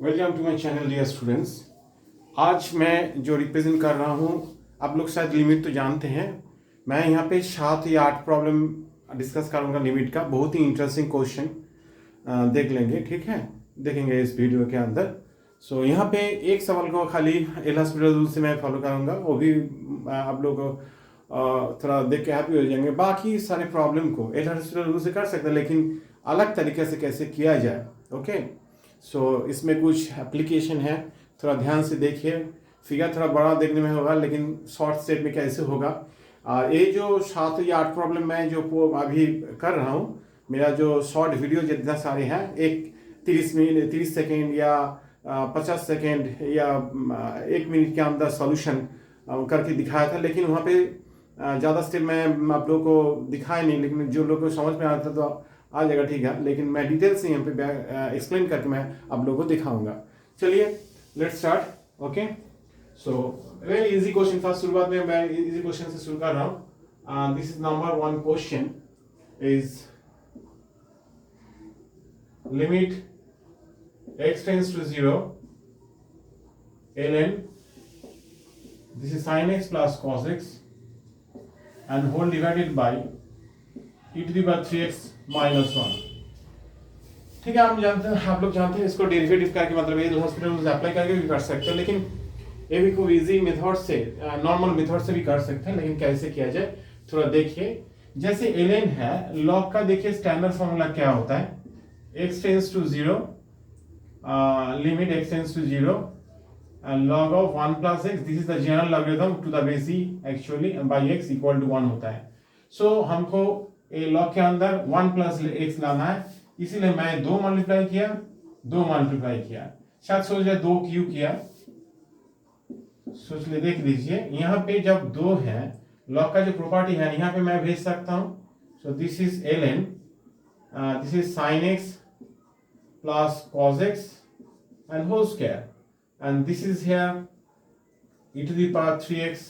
Welcome to my channel dear students. आज मैं जो रिप्रेजेंट कर रहा हूँ, आप लोग शायद लिमिट तो जानते हैं। मैं यहाँ पे 7 या 8 प्रॉब्लम डिस्कस करूँगा लिमिट का। बहुत ही इंटरेस्टिंग क्वेश्चन देख लेंगे, ठीक है, देखेंगे इस वीडियो के अंदर। सो यहाँ पे एक सवाल को खाली एल हॉस्पिटल रूल से मैं फॉलो करूँगा, वो भी आप लोग थोड़ा देख के हैप्पी हो जाएंगे। बाकी सारे प्रॉब्लम को एल हॉस्पिटल रूल से कर सकते हैं, लेकिन अलग तरीके से कैसे किया जाए। ओके, सो इसमें कुछ एप्लीकेशन है, थोड़ा ध्यान से देखिए। फिगर थोड़ा बड़ा देखने में होगा, लेकिन शॉर्ट स्टेप में कैसे होगा। ये जो 7 या 8 प्रॉब्लम मैं जो अभी कर रहा हूँ, मेरा जो शॉर्ट वीडियो जितना सारे हैं, एक 30 सेकेंड या 50 सेकेंड या 1 मिनट के अंदर सॉल्यूशन करके दिखाया था। लेकिन वहाँ पे ज़्यादा स्टेप मैं आप लोगों को दिखाया नहीं, लेकिन जो लोगों को समझ में आता था तो आ जाएगा, ठीक है। लेकिन मैं डिटेल से यहाँ पे एक्सप्लेन करके मैं आप लोगों को दिखाऊंगा। चलिए let's start. Okay, so very easy question था। शुरुआत में मैं इजी क्वेश्चन से शुरू कर रहा हूँ। This is number 1 question is limit x tends to 0 ln this is sin x plus cos x and whole divided by e to the power 3x minus 1। ठीक है, आप लोग जानते हैं इसको डेरिवेटिव करके, मतलब ये हॉस्पिटल अप्लाई करके भी कर सकते हैं, लेकिन ये भी कोई इजी मेथड से, नॉर्मल मेथड से भी कर सकते हैं। लेकिन कैसे किया जाए थोड़ा देखिए। जैसे ln है, log का देखिए स्टैंडर्ड फॉर्मूला क्या होता है, x tends to 0 limit x tends to 0 and log of 1 plus x, this is the general logarithm to the base e actually by x equal to 1 होता है। सो हमको ए log के अंदर 1 plus x लाना है, इसीलिए मैं 2 मल्टीप्लाई किया, 2 मल्टीप्लाई किया। शायद सोच रहे 2 क्यों किया, सोच ले, देख लीजिए। यहाँ पे जब 2 है, log का जो प्रॉपर्टी है यहाँ पे मैं भेज सकता हूँ। सो this is ln, this is sin x plus cos x and whole square, and this is here e to the power 3x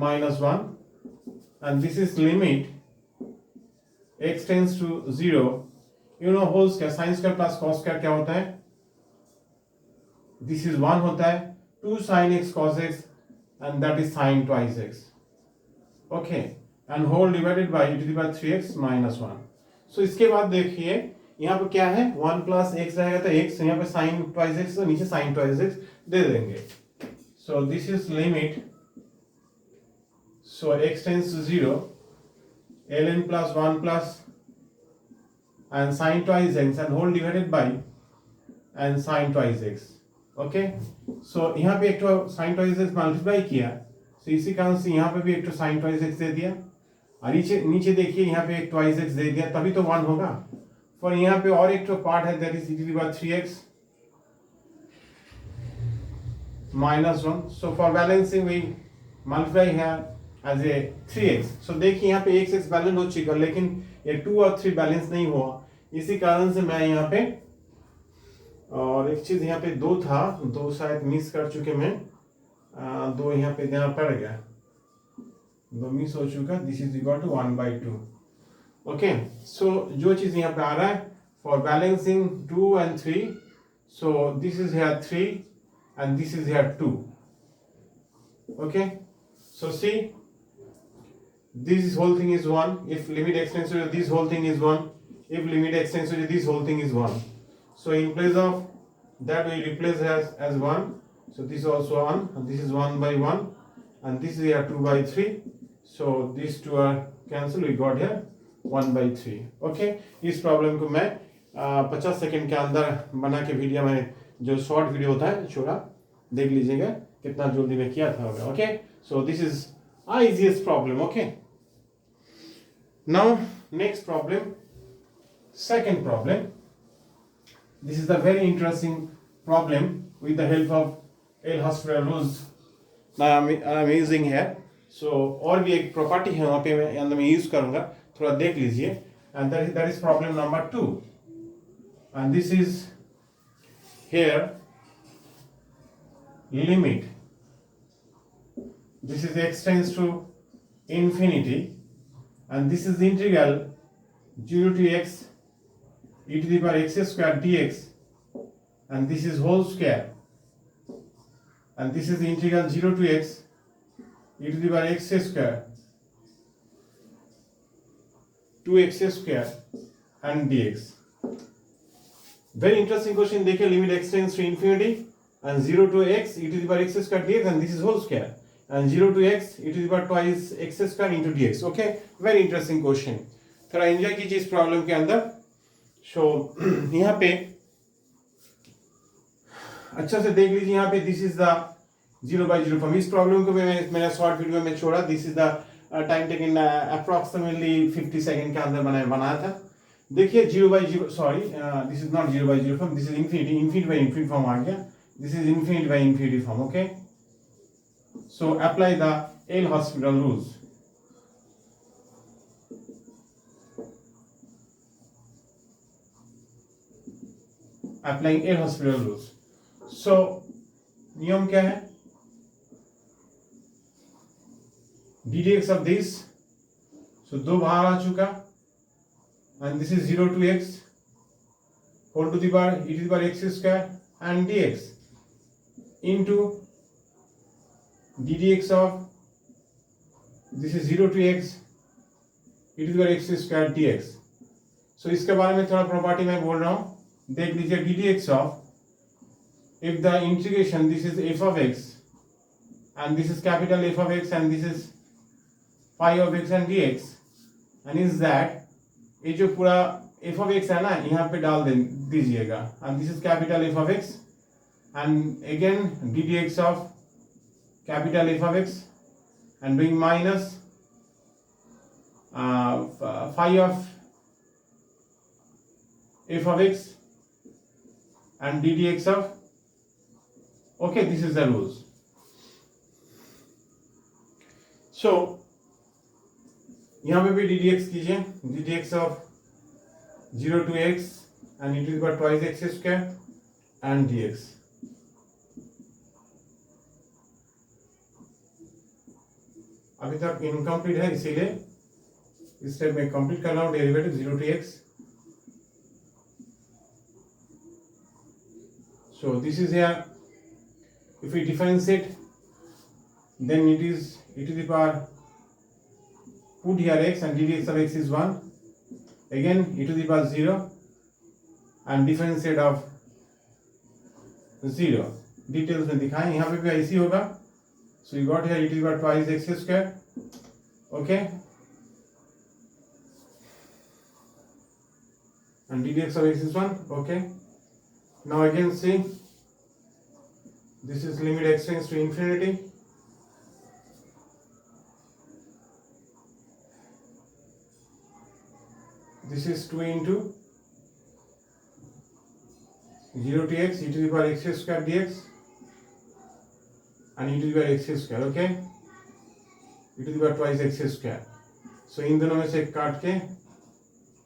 minus 1, and this is limit x tends to 0, you know whole square, sin square plus cos square क्या होता है, this is 1 होता है, 2 sin x cos x and that is sin twice x, okay, and whole divided by e to the power 3x minus 1। so इसके बाद देखिए यहाँ पे क्या है, 1 प्लस एक्स रहेगा तो x, यहाँ पे साइन ट्वाइस एक्स, तो नीचे साइन ट्वाइस एक्स दे देंगे। So this is limit, so x tends to 0 ln plus 1 plus and sine twice x and whole divided by and sine twice x. Okay, so यहाँ पे एक तो sign twice x multiply किया, सो इसी कारण से यहाँ पे भी एक तो साइन ट्वाइस एक्स दे दिया, और नीचे देखिए यहाँ पे एक ट्वाइस एक्स दे दिया, तभी तो 1 होगा। और यहाँ पे और एक तो पार्ट है, that is e to the power 3x minus 1। so for balancing we multiply here as a 3x। so देखिए यहाँ पे x बैलेंस हो चुका, लेकिन ये 2 और 3 बैलेंस नहीं हुआ, इसी कारण से मैं यहाँ पे, और एक चीज यहाँ पे 2 था, 2 शायद मिस कर चुके मैं, 2 यहाँ पे देना पड़ गया, 2 मिस हो चुका। This is equal to 1/2। Okay, so जो चीज यहाँ पे आ रहा है, for balancing 2 and 3, so this is here 3 and this is here 2। okay, so see this whole thing is 1 if limit x tends to this whole thing is 1, if limit x tends to this whole thing is 1। so in place of that we replace as 1, so this is also 1 and this is 1/1 and this is here 2/3, so these two are cancelled, we got here 1/3। okay, इस problem को मैं 50 second के अंदर बना के video में, जो short video होता है छोटा, देख लीजिएगा कितना जल्दी में किया था। Okay, so this is easiest problem. Okay, now next problem, second problem. This is the very interesting problem with the help of L hospital rules I am using here. So और भी एक प्रॉपर्टी है वहां पे मैं अंदर में use करूंगा, थोड़ा देख लीजिए। And that is problem number 2, and this is here limit, this is x tends to infinity and this is the integral 0 to x e to the power x square dx and this is whole square, and this is the integral 0 to x e to the power x square 2x square and dx. Very interesting question. देखिए limit x tends to infinity and 0 to x e to the power x square dx, and this is whole square, and 0 to x e to the power twice x square into dx. Okay, very interesting question. थोड़ा enjoy कीजिए इस problem के अंदर. सो यहाँ पे अच्छा से देख लीजिए. यहाँ पे दिस इज द 0/0 फॉर्म. इस प्रॉब्लम को मैंने शॉर्ट वीडियो में छोड़ा. This is the time taken approximately 50 second के अंदर बनाया था. देखिए 0/0, sorry this is not 0/0 form, this is infinity by infinity form आ गया. This is infinity by infinity form. Okay, so apply the L hospital rules. Applying L hospital rules. So नियम क्या है? ddx ऑफ दिस, सो दो बाहर आ चुका, and this is 0 to x whole to the power e to the power x square and dx into ddx of this is 0 to x e to the power x square dx. so इसके बारे में थोड़ा property मैं बोल रहा हूँ. देख लीजिए ddx of if the integration this is f of x and this is capital F of x and this is phi of x and dx, and is that ये जो पूरा f of x है ना यहाँ पे डाल दीजिएगा, and this is capital F of x and again ddx of capital F of x and doing minus phi of f of x and ddx of, okay, this is the rules. So यहाँ पे भी ddx कीजिए. ddx of 0 to x and e to the power twice x square and dx. अभी तक incomplete है, इसीलिए इस step में कंप्लीट कर रहा हूँ. Derivative 0 to x. So this is here. If we differentiate, then it is e to the power, put here x and ddx of x is 1, again e to the power 0 and differentiate of 0. Details में दिखाएं. यहाँ पे भी ऐसी होगा. So you got here e to the power twice x square. Okay, and ddx of x is 1. Okay, now again see, this is limit x tends to infinity. This is 2 into 0 to x e to the power x square dx and e to the power x square. Okay, e to the power twice x square. So इन दोनों में से काट के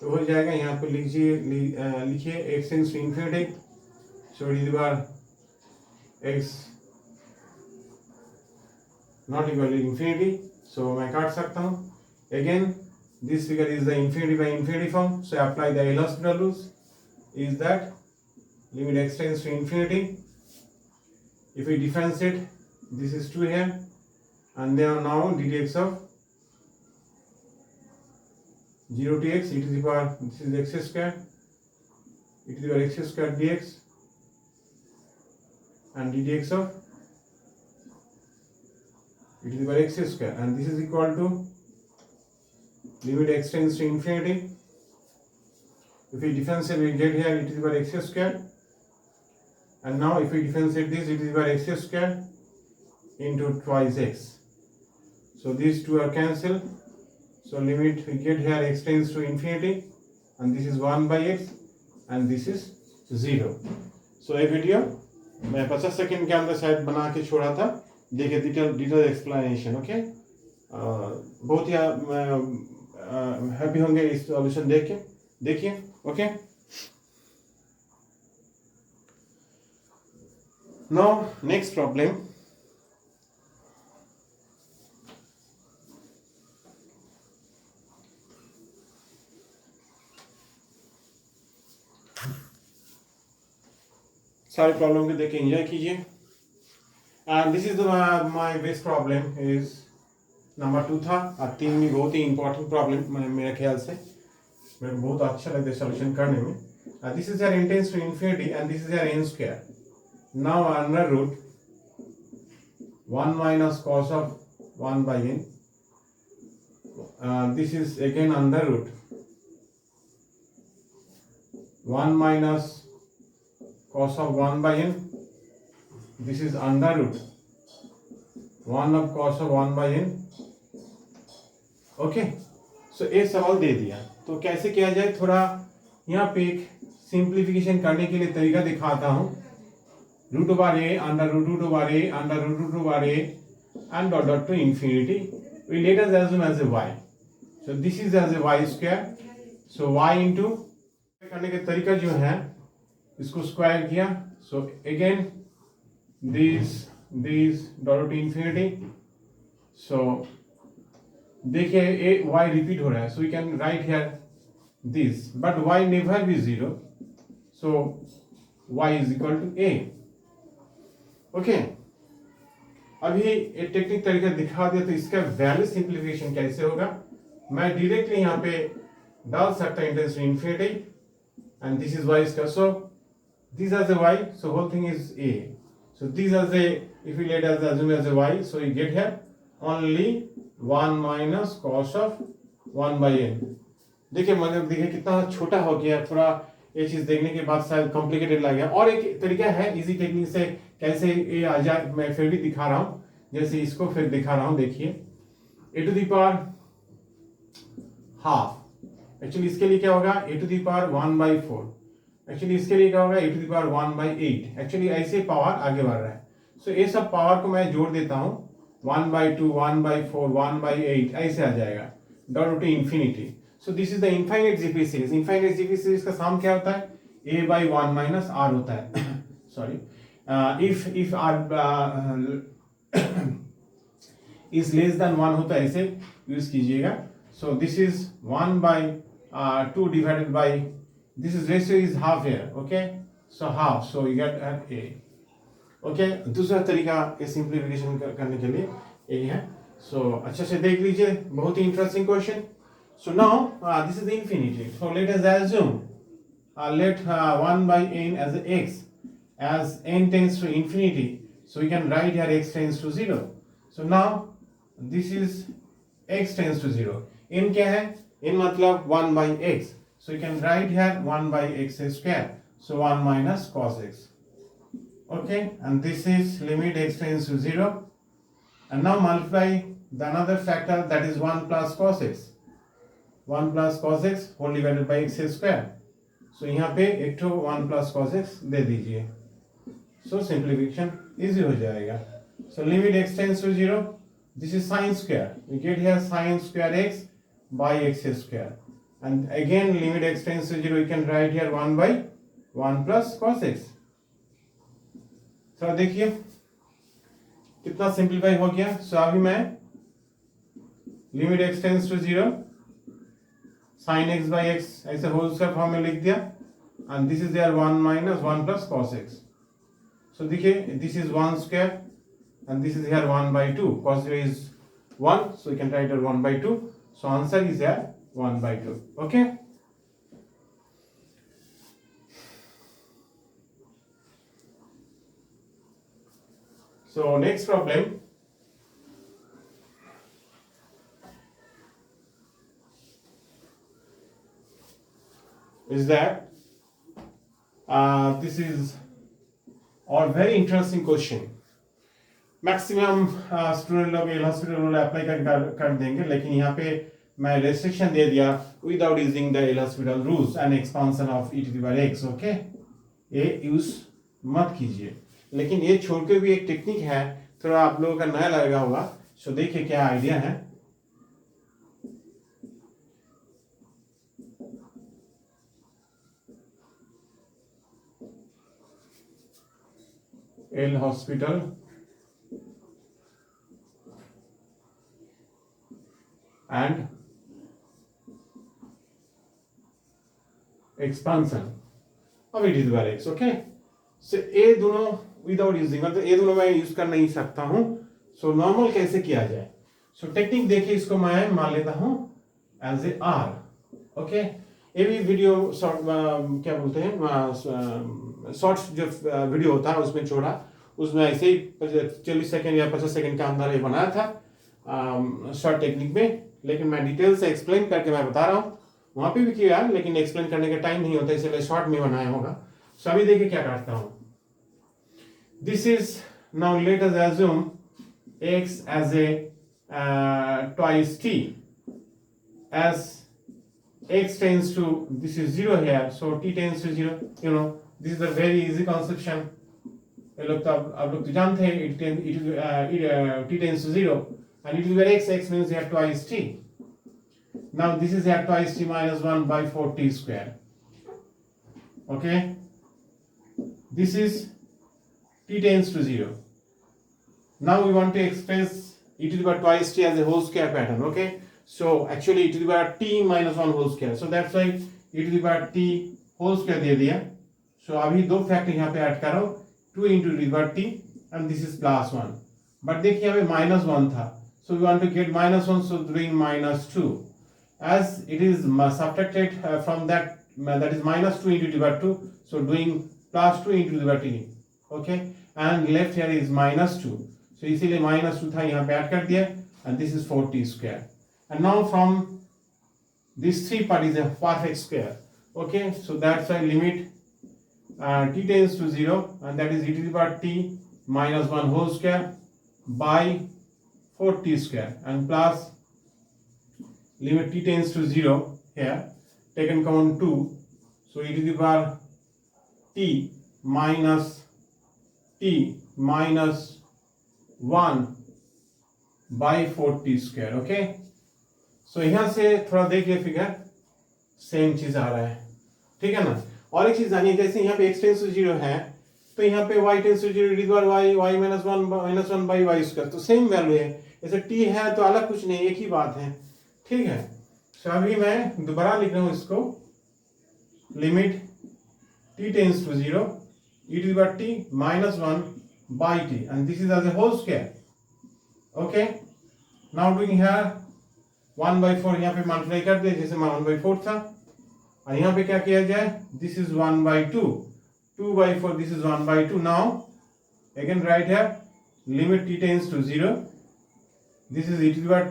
तो हो जाएगा. यहाँ पे लिखिए x tends to infinity, so e to the power x not equal to infinity. So मैं काट सकता हूँ. Again this figure is the infinity by infinity form, so apply the El Hospital rules. Is that limit x tends to infinity, if we differentiate, this is 2 here, and then now ddx of 0 to x e to the power, this is x square e to the power x square dx and ddx of e to the power x square, and this is equal to limit x tends to infinity. If we differentiate, we get here e to the power x square, and now if we differentiate this, e to the power x square into twice x. So these two are cancelled. So limit we get here x tends to infinity, and this is 1 by x and this is 0. So ये video मैं 50 second के अंदर शायद बना के छोड़ा था. देखिए डिटेल एक्सप्लेनेशन. ओके, बहुत ही हैप्पी होंगे इस सॉल्यूशन देख के. देखिए. Okay, now next problem. सारे प्रॉब्लम को देख के एंजॉय कीजिए। And this is my best problem is number 2 था। और 3 भी बहुत ही इंपॉर्टेंट प्रॉब्लम मेरे ख्याल से, मेरे को बहुत अच्छा लगता है सोल्यूशन करने में। This is your n tends to infinity and this is your n square. Now under root 1 minus cos of 1 by n. This is again under root 1 minus cos of 1 by n. This is under root 1 of cos of 1 by n. Okay, सो ये सवाल दे दिया तो कैसे किया जाए, थोड़ा यहाँ पे एक सिंप्लीफिकेशन करने के लिए तरीका दिखाता हूँ। Root over a under root over a under root over a and dot dot to infinity. We let us assume as a y. So this is as a y square. So y into करने के तरीका जो है इसको square किया। So again these dot to infinity. So देखिए a y repeat हो रहा है, so we can write here this, but y never be 0. So y is equal to a. Okay. अभी एक टेक्निक तरीका दिखा दिया तो इसका वैल्यू सिंप्लीफिकेशन कैसे होगा, मैं डायरेक्टली यहाँ पे डाल सकता हूँ tends to infinity and this is y square. So this as a y, so whole thing is a. So this as a, if you let as assume as a y, so you get here only 1 minus cos of 1 by n. देखिए मतलब देखिए कितना छोटा हो गया, थोड़ा ये चीज देखने के बाद शायद कॉम्प्लिकेटेड लग गया। और एक तरीका है इजी टेक्निक से कैसे ये आ जाए, मैं फिर भी दिखा रहा हूं, जैसे इसको फिर दिखा रहा हूं। देखिए a to the power half, actually इसके लिए क्या होगा a to the power 1/4, actually इसके लिए क्या होगा a to the power 1/8। Actually ऐसे पावर आगे बढ़ रहा है। सो ये सब पावर को मैं जोड़ देता हूं 1/2 1/4 1/8 ऐसे आ जाएगा dot to infinity. So this is the infinite GP series. Infinite GP series का साम क्या होता है, a by 1 minus r होता है। Sorry, if r is less than 1 होता है, ऐसे यूज कीजिएगा। So this is 1 by 2 divided by, this is ratio is half here, okay? So half, so you get a. Okay, दूसरा तरीका ये simplification करने के लिए यही है। So अच्छे से देख लीजिए, बहुत ही interesting question. So now this is the infinity. So let us assume let 1 by n as x, as n tends to infinity. So we can write here x tends to 0. So now this is x tends to 0. n क्या है, n मतलब 1 by x. So you can write here 1 by x square. So 1 minus cos x. Okay, and this is limit x tends to 0. And now multiply the another factor, that is 1 plus cos x. 1 plus cos x whole divided by x square. So यहाँ पे एक तो 1 plus cos x दे दीजिए। So simplification easy हो जाएगा। So limit x tends to 0. This is sin square. We get here sin square x by x square. And again limit x tends to 0. You can write here 1 by 1 plus cos x. So देखिए कितना simplify हो गया। So अभी मैं limit x tends to 0 sin x by x ऐसे whole square form में लिख दिया, and this is there 1 minus 1 plus cos x. So देखिए this is 1 square and this is here 1/2, cos 0 is 1, so you can write it 1/2. So answer is here 1/2. Okay, so next problem is that this is और very interesting question. Maximum student लोग L Hospital वाले apply कर देंगे, लेकिन यहाँ पे मैं restriction दे दिया without using the L hospital rules and expansion of e to the power x. Okay, ये यूज मत कीजिए, लेकिन ये छोड़ के भी एक टेक्निक है, थोड़ा आप लोगों का नया लगा होगा। सो देखिए क्या आइडिया है। L hospital and expansion of e to the power x. Okay, सो ये दोनों विदाउट यूजिंग, मतलब ये दोनों मैं यूज कर नहीं सकता हूं। सो नॉर्मल कैसे किया जाए? सो टेक्निक देखिए, इसको मैं मान लेता हूं एज ए आर। ओके, ये भी वीडियो शॉर्ट क्या बोलते हैं, शॉर्ट्स जो वीडियो होता है उसमें छोड़ा, उसमें ऐसे ही 40 सेकंड या 50 सेकंड के अंदर ये बनाया था शॉर्ट टेक्निक में, लेकिन मैं डिटेल से एक्सप्लेन करके मैं बता रहा हूँ। वहां पे भी किया लेकिन एक्सप्लेन करने का टाइम नहीं होता, इसलिए शॉर्ट में बनाया होगा। सो अभी देखिए क्या करता हूँ। This is now let us assume x as a twice t, as x tends to, this is 0 here, so t tends to 0, you know, this is a very easy construction। ये लोग तो आप लोग तो जानते हैं, t tends to 0 and it is where x means here twice t। now this is here twice t minus 1 by 4t square। okay, this is t tends to 0। now we want to express e to the power twice t as a whole square pattern। okay, so actually e to the power t minus 1 whole square, so that's why e to the power t whole square दे दिया। so अभी दो factor यहाँ पे add करो, 2 into the power t and this is plus 1, but देखिए यहाँ पे minus 1 था, so we want to get minus 1, so doing minus 2, as it is subtracted from that, that is minus 2 into the power 2, so doing plus 2 into the power t। okay, and left here is minus 2, so इसीलिए minus 2 था, यहाँ पे add कर दिया, and this is 4t square। and now from this 3 part is a perfect square। okay, so that's why limit t tends to 0 and that is e to the power t minus 1 whole square by 4t square and plus limit t tends to 0 here, taken common 2, so e to the power t minus 1 by 4t square। Okay, so यहाँ से थोड़ा देखिए figure, same चीज आ रहा है, ठीक है ना। और एक चीज जानिए, जैसे यहाँ पे x टेंस टू 0 है, तो यहाँ पे y tends to 0 e y minus 1 by y square, तो सेम वैल्यू है। जैसे t है तो अलग कुछ नहीं, एक ही बात है, ठीक है। सो अभी मैं दोबारा लिख रहा हूँ इसको, limit t tends to 0 e to the power t minus 1 by t and this is as a whole square। okay, now doing here 1 by 4 यहाँ पे मल्टीप्लाई कर दिया, जैसे 1 by 4 था, और यहाँ पे क्या किया जाए, this is 1 by 2, 2 by 4, this is 1 by 2। now again write here limit t tends to 0, this is e to the power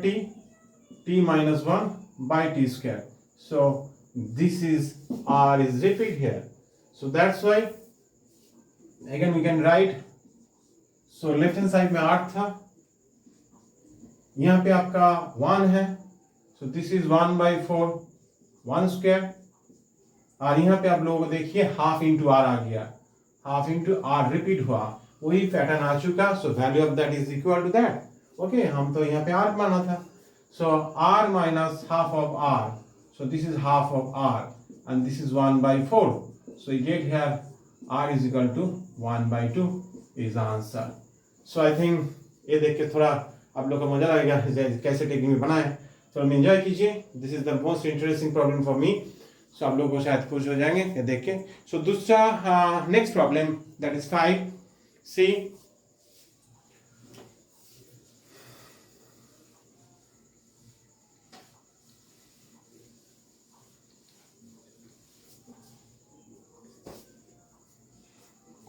t minus 1 by t square, so this is r is repeat here, so that's why again we can write, so left hand side में 8 था, यहाँ पे आपका 1 है, so this is 1 by 4 1 square, और यहाँ पे आप लोगों को देखिए हाफ इंटू आर आ गया, हाफ इंटू आर रिपीट हुआ, वही पैटर्न आ चुका, so value of that is equal to that. Okay, हम तो यहाँ पे आर माना था, so R minus half of R, so this is half of R and this is 1 by 4, so you get here r is equal to 1 by 2 is the answer। so I think ये देख के थोड़ा आप लोग को मजा लगेगा कैसे टेक्निक में बनाए, तो हम एंजॉय कीजिए। This is the most interesting problem for me, so आप लोग को शायद खुश हो जाएंगे ये देख के। सो दूसरा next problem that is 5c,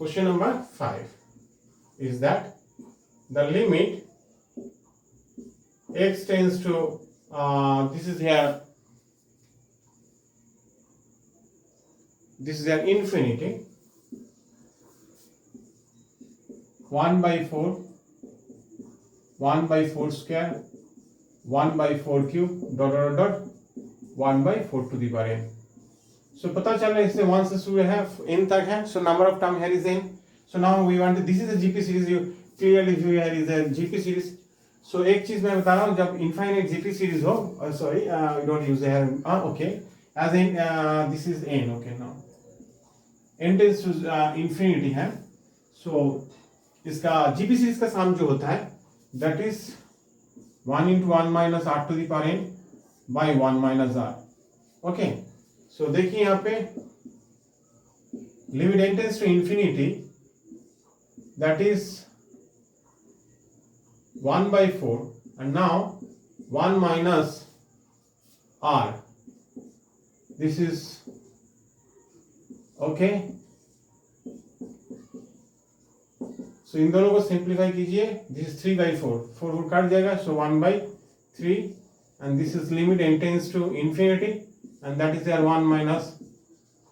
question number 5 is that the limit x tends to this is here infinity 1 by 4 1 by 4 square 1 by 4 cube dot dot dot 1 by 4 to the power n। so पता चल रहा है इससे 1 से शुरू है n तक है, so number of term here is n। so now we want to, this is a GP series, you clearly view here is a GP series। so एक चीज मैं बता रहा हूँ, जब infinite GP series हो, sorry we don't use here, okay, as in this is n, okay, now n tends to infinity है, so इसका GP series का सम जो होता है that is 1 into 1 minus r to the power n by 1 minus r। okay, so देखिए यहाँ पे limit n tends to infinity that is 1/4, and now 1 minus r, this is okay. सो इन दोनों को सिंप्लीफाई कीजिए, दिस इज 3/4, 4 काट जाएगा, so 1/3, and this is limit n tends to infinity, and that is there 1 minus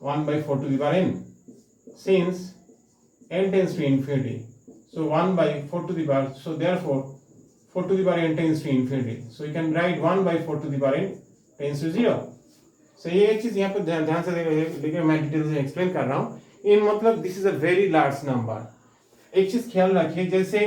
1/4 to the power n, since n tends to infinity, so 1/4 to the power, so therefore 4 to the power n tends to infinity, so you can write 1/4 to the power n tends to 0. so ये एक चीज यहाँ पर ध्यान से देखिए, मैं detail से एक्सप्लेन कर रहा हूँ, इन मतलब this is a very large number. एक चीज ख्याल रखिए, जैसे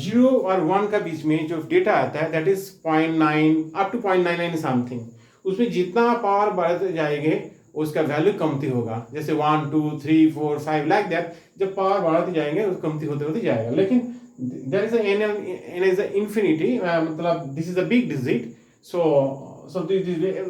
0 और 1 का बीच में जो डेटा आता है that is 0.9 up to 0.99 something, उसमें जितना पावर बढ़ते जाएंगे उसका वैल्यू कमती होगा, जैसे 1 2 3 4 5 लाइक दैट, जब पावर बढ़ते जाएंगे वो कमती होते होते जाएगा. लेकिन there is n is infinity, मतलब this is a big digit. So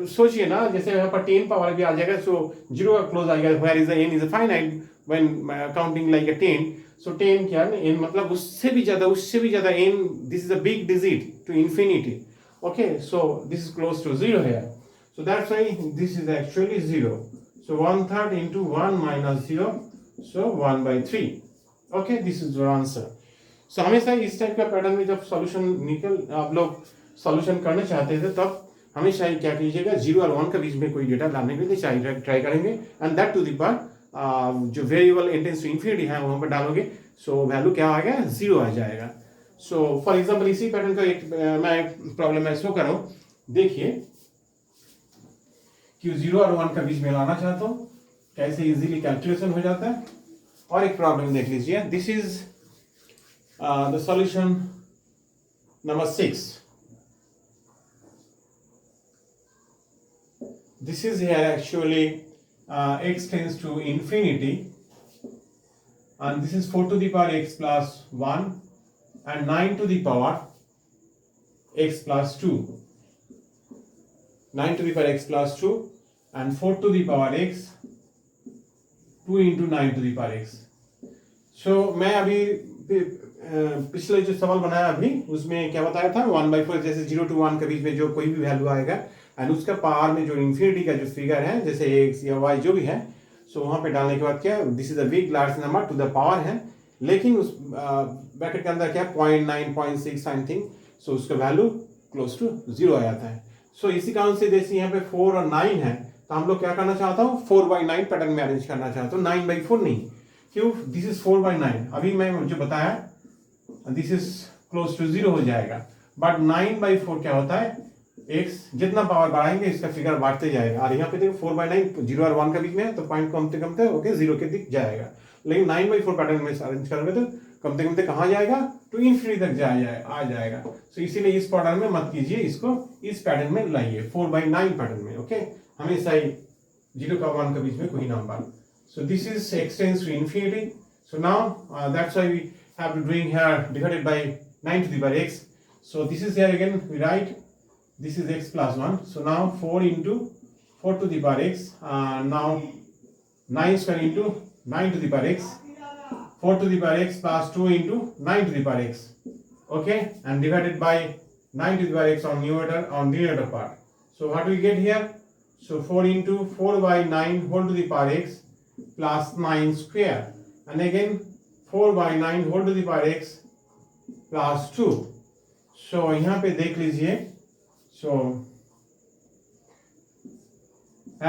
सोचिए ना, जैसे यहाँ पर 10 पावर भी आ जाएगा, सो 0 का क्लोज आएगा, where is n is a finite when counting like a 10. सो 10 क्या है n, मतलब उससे भी ज्यादा n, this is a big digit to infinity. Okay, so this is close to 0 here, so that's why this is actually 0. so 1/3 into 1 minus 0, so 1/3. okay, this is your answer. so हमेशा इस type का pattern में जब solution आप लोग solution करना चाहते थे, तब हमेशा ही क्या कीजिएगा, 0 और 1 के बीच में कोई डेटा लाने के लिए ट्राई करेंगे, and that to the power जो variable n tends to infinity है वहां पर डालोगे, सो वैल्यू क्या आ गया, 0 आ जाएगा. सो फॉर एग्जांपल इसी पैटर्न का एक मैं प्रॉब्लम मैं शो कर रहा हूँ. देखिए कि 0 और 1 का बीच में लाना चाहता हूँ, कैसे इजीली कैलकुलेशन हो जाता है. और एक प्रॉब्लम देख लीजिए, this is the solution number 6. This is here actually x tends to infinity, and this is 4 to the power x plus 1 and 9 to the power x plus 2. 9 to the power x plus 2 and 4 to the power x, 2 into 9 to the power x. so मैं अभी पिछले जो सवाल बनाया अभी उसमें क्या बताया था, 1/4, जैसे 0 to 1 के बीच में जो कोई भी वैल्यू आएगा एंड उसका पावर में जो इंफिनिटी का जो फिगर है, जैसे x या y जो भी है, सो वहां पे डालने के बाद क्या, this is a big large number two the power है, लेकिन उस ब्रैकेट के अंदर क्या 0.9 0.6 समथिंग, सो उसका वैल्यू क्लोज टू 0 आ जाता है. सो इसी कारण से जैसे यहाँ पे 4 और 9 है, तो हम लोग क्या करना चाहता हूँ, 4/9 पैटर्न में अरेंज करना चाहता हूँ, 9/4 नहीं. क्यों, दिस इज 4/9, अभी मैं जो बताया दिस इज क्लोज टू 0 हो जाएगा, बट 9/4 क्या होता है, x जितना पावर बढ़ाएंगे इसका फिगर बढ़ते जाएगा. और यहाँ पे देखो 4/9 0 और 1 के बीच में है, तो पॉइंट कमते कमते ओके 0 के दिख जाएगा. लेकिन 9/4 पैटर्न में अरेंज करोगे तो कमते कमते कहाँ जाएगा, टू इंफिनिटी तक आ जाएगा. सो इसीलिए इस पैटर्न में मत कीजिए, इसको इस पैटर्न में लाइए, 4/9 पैटर्न में. ओके, हमेशा ही 0 का 1 के बीच में कोई number. So this is x tends to infinity. So now that's why we have to doing here divided by 9 to the power x. So this is here again we write this is x plus 1. So now 4 into 4 to the power x, now 9 square into 9 to the power x, 4 to the power x plus 2 into 9 to the power x. Okay, and divided by 9 to the power x on numerator part. So what do we get here? So 4 into 4/9 whole to the power x plus 9 square, and again 4/9 whole to the power x plus 2. So यहाँ पे देख लीजिए, so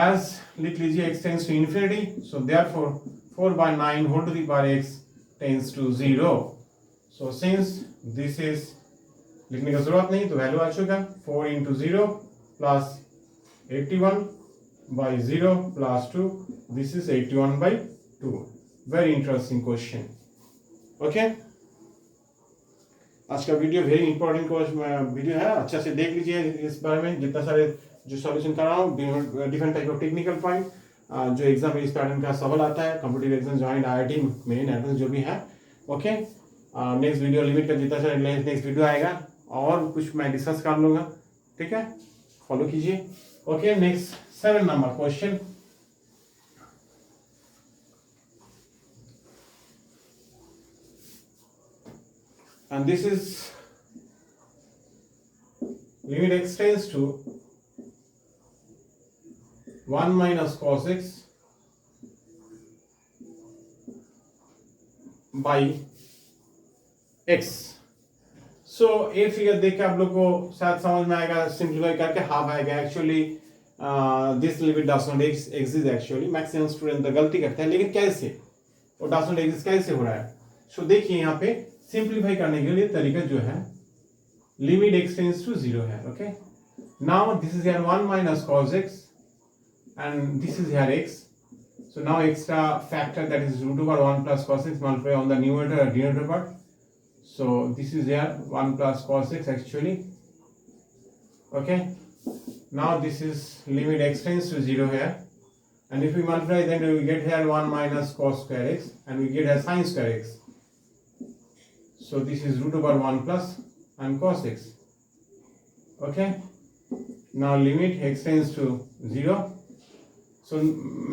as लिख लीजिए x tends to infinity, so therefore 4/9 whole to the power x tends to 0. so since this is लिखने का जरूरत नहीं, तो वैल्यू आ चुका 4 into 0 plus 81/0 plus 2, this is 81/2. very interesting question. okay, आज का वीडियो वेरी इंपॉर्टेंट वीडियो है, अच्छा से देख लीजिए इस बारे में, जितना सारे जो सॉल्यूशन कर रहा हूँ, different type of technical point जो एग्जाम में इस पैटर्न का सवाल आता है, competitive exam joint IIT main entrance जो भी है. ओके, नेक्स्ट वीडियो लिमिट का जितना सारे नेक्स्ट वीडियो आएगा और कुछ मैं डिस्कस कर लूँगा. ठीक है, फॉलो कीजिए. Okay, next 7 number question. and this is limit x tends to 1 minus cos x by x. सो ये फिगर देख के आप लोग को शायद समझ में आएगा, सिंप्लीफाई करके हाफ आएगा. Actually this limit does not exist. Actually maximum student तो गलती करते हैं, लेकिन कैसे वो डज नॉट एग्जिस्ट कैसे हो रहा है. सो देखिए यहाँ पे सिंप्लीफाई करने के लिए तरीका जो है लिमिट x टेंड्स टू 0 है. Okay, now this is here 1 minus cos x and this is here x. So now extra factor, that is root over 1 plus cos x, multiply on the numerator and denominator part. So this is here 1 plus cos x actually. Okay, now this is limit x tends to 0 here, and if we multiply then we get here 1 minus cos square x and we get here sin square x. So this is root over 1 plus and cos x. Okay, now limit x tends to 0. So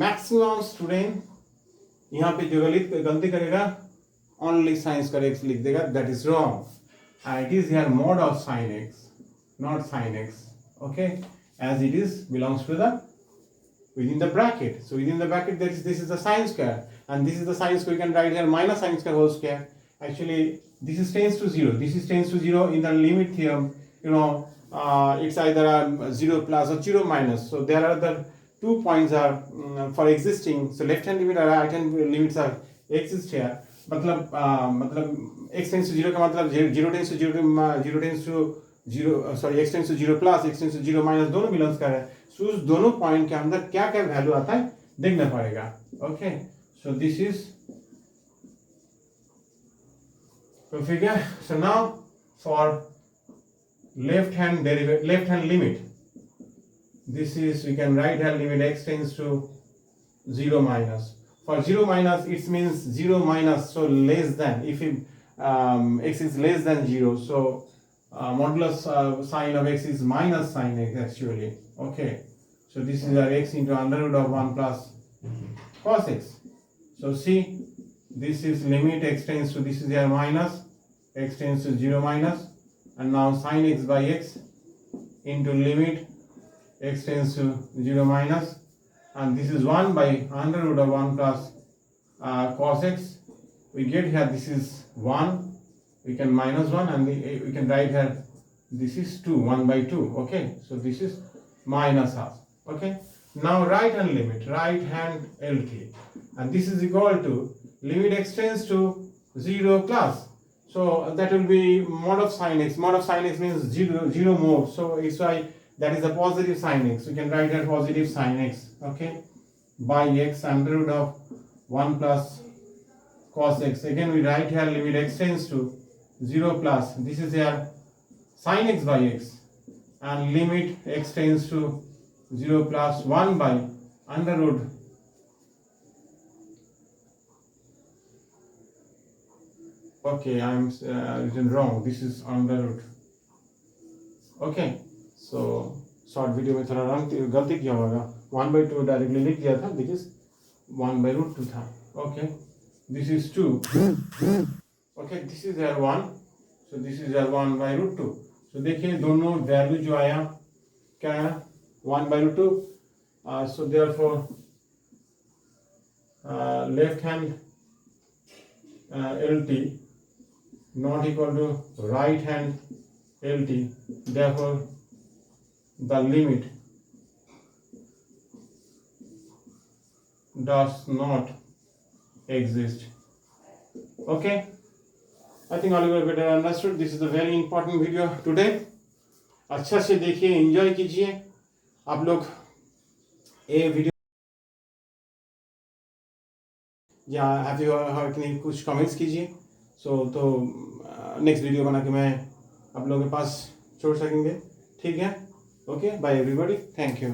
maximum student यहाँ पे जो गलती करेगा only sin square x लिख देगा. That is wrong. It is here mod of sin x, not sin x. Okay, as it is belongs to the within the bracket. So within the bracket this is the sin square and this is the sin square. You can write here minus sin square whole square. Actually this is tends to 0. This is tends to 0 in the limit theorem. You know, it's either 0 plus or 0 minus. So there are the 2 points are for existing. So left hand limit or right hand limits are exist here. मतलब x tends to 0 का मतलब 0 tends to 0 tends to 0 sorry x tends to 0 plus x tends to 0 minus दोनों belongs कर रहा है. सो उस दोनों point के अंदर क्या क्या वैल्यू आता है देखना पड़ेगा. ओके, सो दिस इज तो figure. So now for left hand limit, this is we can write here limit x tends to 0 minus. For 0 minus it means 0 minus, so less than. If x is less than 0, so modulus sign of x is minus sin x actually. Okay, so this is our x into under root of 1 plus cos x. So see, this is limit x tends to, this is here minus, x tends to 0 minus, and now sin x by x into limit x tends to 0 minus, and this is 1 by under root of 1 plus cos x. We get here this is 1, we can minus 1 and we can write here this is 2, 1 by 2. Okay, so this is minus half. Okay, now right hand limit, right hand LT, and this is equal to limit x tends to 0 plus. So that will be mod of sin x. Mod of sin x means 0 more, so it's why that is the positive sin x. We can write here positive sin x. Okay, by x under root of 1 plus cos x. Again we write here limit x tends to 0 plus, this is here sin x by x, and limit x tends to 0 plus 1 by under root okay, I am written wrong, this is under root. Okay, so short video में थोड़ा गलती किया होगा, 1 by 2 directly लिख दिया था, this is 1 by root 2 था. Okay, this is 2. Okay, this is 1, so this is 1 by root 2. सो देखिए दोनों वैल्यू जो आया क्या आया 1 by root 2. So therefore left hand LT not equal to right hand LT, therefore the limit does not exist. Okay, I think all of you are better understood. This is a very important video today. अच्छा से देखिए, enjoy कीजिए आप लोग ये video. या have you heard कुछ comments कीजिए. तो नेक्स्ट वीडियो बना के मैं आप लोगों के पास छोड़ सकेंगे. ठीक है. Okay, bye everybody. Thank you.